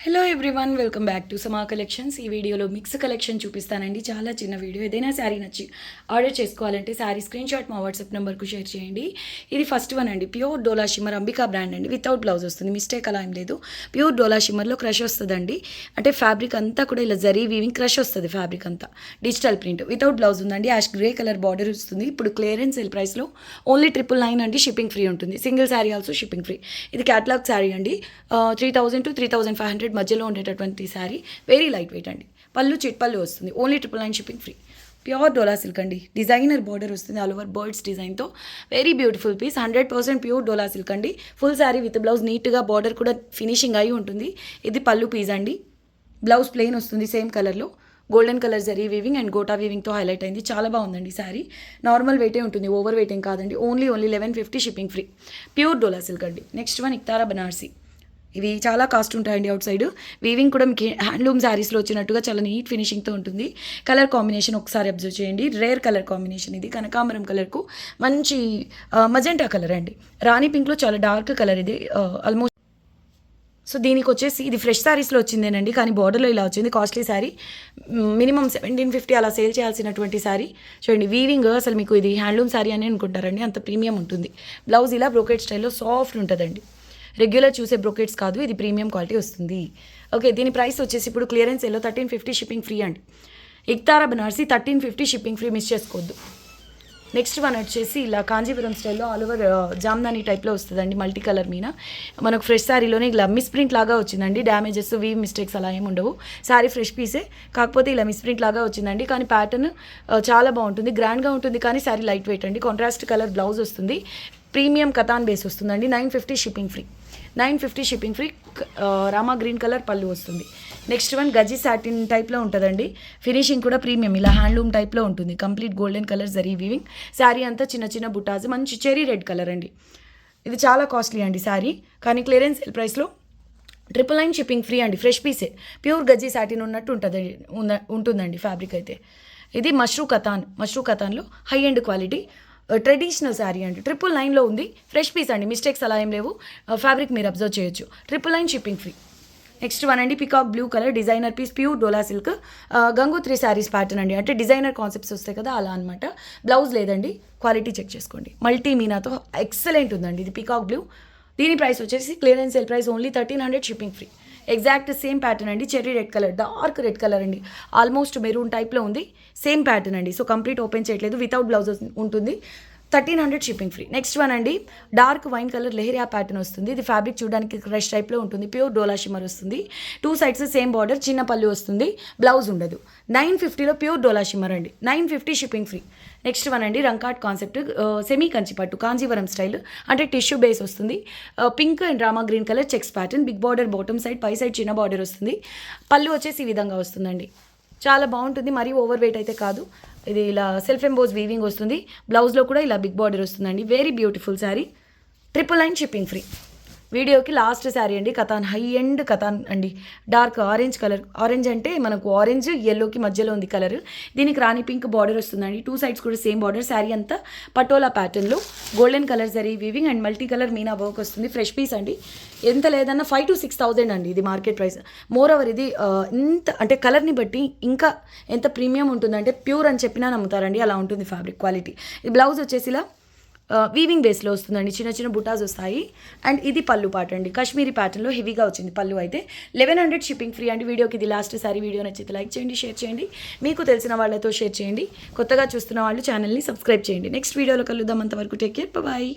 Hello everyone, welcome back to సమా collections. ఈ వీడియోలో మిక్స్ కలెక్షన్ చూపిస్తానండి. చాలా చిన్న వీడియో. ఏదైనా శారీ నచ్చి ఆర్డర్ చేసుకోవాలంటే శారీ స్క్రీన్ షాట్ మా వాట్సాప్ నెంబర్కు షేర్ చేయండి. ఇది ఫస్ట్ వన్ అండి. ప్యూర్ డోలా షిమ్మర్ అంబికా బ్రాండ్ అండి. వితౌట్ బ్లౌజ్ వస్తుంది. మిస్టేక్ అలా ఏం లేదు. ప్యూర్ డోలా షిమ్మర్లో క్రష్ వస్తుందండి. అంటే ఫ్యాబ్రిక్ అంతా కూడా ఇలా జరీ వీవింగ్ క్రష్ వస్తుంది. ఫ్యాబ్రిక్ అంతా డిజిటల్ ప్రింట్ వితౌట్ బ్లౌజ్ ఉందండి. యాష్ గ్రే కలర్ బార్డర్ వస్తుంది. ఇప్పుడు క్లియరెన్స్ సేల్ ప్రైస్లో ఓన్లీ 999 అండి. షిప్పింగ్ ఫ్రీ ఉంటుంది. Single sari also shipping free. ఇది క్యాటలాగ్ శారీ అండి. 3000 to 3500 మధ్యలో ఉండేటటువంటి శారీ. వెరీ లైట్ వెయిట్ అండి. పళ్ళు చిట్ పళ్ళు వస్తుంది. Only 999 shipping free. Pure Dola silk అండి. డిజైనర్ బార్డర్ వస్తుంది. ఆల్ ఓవర్ బర్డ్స్ డిజైన్తో very beautiful piece. 100% pure Dola silk అండి. ఫుల్ శారీ విత్ బ్లౌజ్ నీట్గా బార్డర్ కూడా ఫినిషింగ్ అయి ఉంటుంది. ఇది పళ్ళు పీస్ అండి. బ్లౌజ్ ప్లెయిన్ వస్తుంది సేమ్ కలర్లో. Golden colour zari weaving and gota వీవింగ్తో హైలైట్ అయింది. చాలా బాగుందండి శారీ. నార్మల్ వెయిటే ఉంటుంది, ఓవర్ వెయిట్ ఏం కాదండి. Only 1150 shipping free. Pure Dola silk అండి. Next one Iktara Banarasi. ఇవి చాలా కాస్ట్ ఉంటాయండి. అవుట్ సైడ్ వీవింగ్ కూడా మీకు హ్యాండ్లూమ్ శారీస్లో వచ్చినట్టుగా చాలా నీట్ ఫినిషింగ్తో ఉంటుంది. కలర్ కాంబినేషన్ ఒకసారి అబ్జర్వ్ చేయండి. రేర్ కలర్ కాంబినేషన్ ఇది. కనకాంబరం కలర్కు మంచి మజెంటా కలర్ అండి. రాణి పింక్లో చాలా డార్క్ కలర్ ఇది. ఆల్మోస్ట్ సో దీనికి వచ్చేసి ఇది ఫ్రెష్ శారీస్లో వచ్చిందేనండి, కానీ బార్డర్లో ఇలా వచ్చింది. కాస్ట్లీ శారీ. మినిమం 1750 అలా సేల్ చేయాల్సినటువంటి శారీ. చూడండి వీవింగ్ అసలు మీకు ఇది హ్యాండ్లూమ్ శారీ అని అనుకుంటారండి, అంత ప్రీమియం ఉంటుంది. బ్లౌజ్ ఇలా బ్రోకెట్ స్టైల్లో సాఫ్ట్ ఉంటుందండి. రెగ్యులర్ చూసే బ్రోకెట్స్ కాదు, ఇది ప్రీమియం క్వాలిటీ వస్తుంది. ఓకే, దీని ప్రైస్ వచ్చేసి ఇప్పుడు క్లియరెన్స్ సేల్లో 1350 షిప్పింగ్ ఫ్రీ అండి. Iktara Banarasi 1350 shipping free. Miss చేసుకోవద్దు. నెక్స్ట్ వన్ వచ్చేసి ఇలా కాంజీపురం స్టైల్లో ఆల్ ఓవర్ జామ్దాని టైప్లో వస్తుందండి. మల్టీ కలర్ మీద మనకు ఫ్రెష్ శారీలోనే ఇలా మిస్ ప్రింట్ లాగా వచ్చిందండి. డ్యామేజెస్ వీవ్ మిస్టేక్స్ అలా ఏమి ఉండవు. శారీ ఫ్రెష్ పీసే, కాకపోతే ఇలా మిస్ ప్రింట్ లాగా వచ్చిందండి. కానీ ప్యాటర్న్ చాలా బాగుంటుంది, గ్రాండ్గా ఉంటుంది. కానీ శారీ లైట్ వెయిట్ అండి. కాంట్రాస్ట్ కలర్ బ్లౌజ్ వస్తుంది. ప్రీమియం కతాన్ బేస్ వస్తుందండి. 950 shipping free. 950 shipping free. Rama green colour పళ్ళు వస్తుంది. నెక్స్ట్ వన్ గజీ సాటిన్ టైప్లో ఉంటుందండి. ఫినిషింగ్ కూడా ప్రీమియం ఇలా హ్యాండ్లూమ్ టైప్లో ఉంటుంది. Complete golden colour zari weaving. Sari అంతా చిన్న చిన్న బుటాస్, మంచి చెరీ రెడ్ కలర్ అండి. ఇది చాలా కాస్ట్లీ అండి శారీ, కానీ క్లియరెన్స్ సేల్ ప్రైస్లో 999 షిప్పింగ్ ఫ్రీ అండి. ఫ్రెష్ పీసే. ప్యూర్ గజీ సాటిన్ ఉన్నట్టు ఉంటుందండి ఫ్యాబ్రిక్ అయితే. ఇది మష్రూ కతాన్లో high end quality traditional sari అండి. 999లో ఉంది. ఫ్రెష్ పీస్ అండి. మిస్టేక్స్ అలా ఏం లేవు. ఫ్యాబ్రిక్ మీరు అబ్జర్వ్ చేయొచ్చు. 999 షిప్పింగ్ ఫ్రీ. నెక్స్ట్ వన్ అండి peacock blue colour designer piece. Pure Dola silk Gangotri saris pattern అండి. అంటే డిజైనర్ కాన్సెప్ట్స్ వస్తాయి కదా, అలా అనమాట. బ్లౌజ్ లేదండి. క్వాలిటీ చెక్ చేసుకోండి. మల్టీ మీనాతో ఎక్సలెంట్ ఉందండి. ఇది పికాక్ బ్లూ. దీని ప్రైస్ వచ్చేసి clearance sale price only 1300 shipping free. Exact same pattern అండి. Cherry red colour, dark red colour అండి. ఆల్మోస్ట్ మెరూన్ టైప్లో ఉంది. సేమ్ ప్యాటర్న్ అండి. సో కంప్లీట్ ఓపెన్ చేయట్లేదు. వితౌట్ బ్లౌజ్ ఉంటుంది. 1300 షిప్పింగ్ ఫ్రీ. నెక్స్ట్ వన్ అండి dark wine colour leheriya pattern వస్తుంది. ఇది ఫ్యాబ్రిక్ చూడడానికి క్రష్ టైప్లో ఉంటుంది. ప్యూర్ డోలా షిమ్మర్ వస్తుంది. 2 సైడ్స్ సేమ్ బార్డర్, చిన్న పళ్ళు వస్తుంది. బ్లౌజ్ ఉండదు. 950లో ప్యూర్ డోలా షిమ్మర్ అండి. 950 షిప్పింగ్ ఫ్రీ. నెక్స్ట్ వన్ అండి రంకాట్ కాన్సెప్ట్ సెమీ కంచి పట్టు కాంజీవరం స్టైల్. అంటే టిష్యూ బేస్ వస్తుంది. Pink and Rama green colour checks pattern. Big border bottom side, పై సైడ్ చిన్న బార్డర్ వస్తుంది. పళ్ళు వచ్చేసి ఈ విధంగా వస్తుందండి. చాలా బాగుంటుంది. మరీ ఓవర్ వెయిట్ అయితే కాదు. ఇది ఇలా సెల్ఫ్ ఎంబోజ్ వీవింగ్ వస్తుంది. బ్లౌజ్లో కూడా ఇలా బిగ్ బార్డర్ వస్తుందండి. Very beautiful sari. 999 shipping free. వీడియోకి లాస్ట్ శారీ అండి. కతాన్ హై ఎండ్ కతాన్ అండి. Dark orange colour. ఆరెంజ్ అంటే మనకు ఆరెంజ్ ఎల్లోకి మధ్యలో ఉంది కలర్. దీనికి రాణి పింక్ బార్డర్ వస్తుందండి. 2 సైడ్స్ కూడా సేమ్ బార్డర్. శారీ అంతా పటోలా ప్యాటర్న్లో golden colour zari weaving and multi colour Meena work వస్తుంది. ఫ్రెష్ పీస్ అండి. ఎంత లేదన్నా 5,000 to 6,000 అండి ఇది మార్కెట్ ప్రైస్. మోర్ ఓవర్ ఇది ఎంత అంటే కలర్ని బట్టి ఇంకా ఎంత ప్రీమియం ఉంటుందంటే ప్యూర్ అని చెప్పినా నమ్ముతారండి, అలా ఉంటుంది ఫ్యాబ్రిక్ క్వాలిటీ. ఈ బ్లౌజ్ వచ్చేసి ఇలా వీవింగ్ బేస్లో వస్తుందండి. చిన్న చిన్న బుటాస్ వస్తాయి. అండ్ ఇది పళ్ళు పాట అండి. కాశ్మీరీ ప్యాటర్న్లో హెవీగా వచ్చింది పళ్ళు అయితే. 1100 షిప్పింగ్ ఫ్రీ అండి. వీడియోకి ఇది లాస్ట్ సారీ. వీడియో నచ్చితే లైక్ చేయండి, షేర్ చేయండి, మీకు తెలిసిన వాళ్ళతో షేర్ చేయండి. కొత్తగా చూస్తున్న వాళ్ళు ఛానల్ని సబ్స్క్రైబ్ చేయండి. నెక్స్ట్ వీడియోలో కలుద్దాం. అంతవరకు టేక్ కేర్, బాయ్.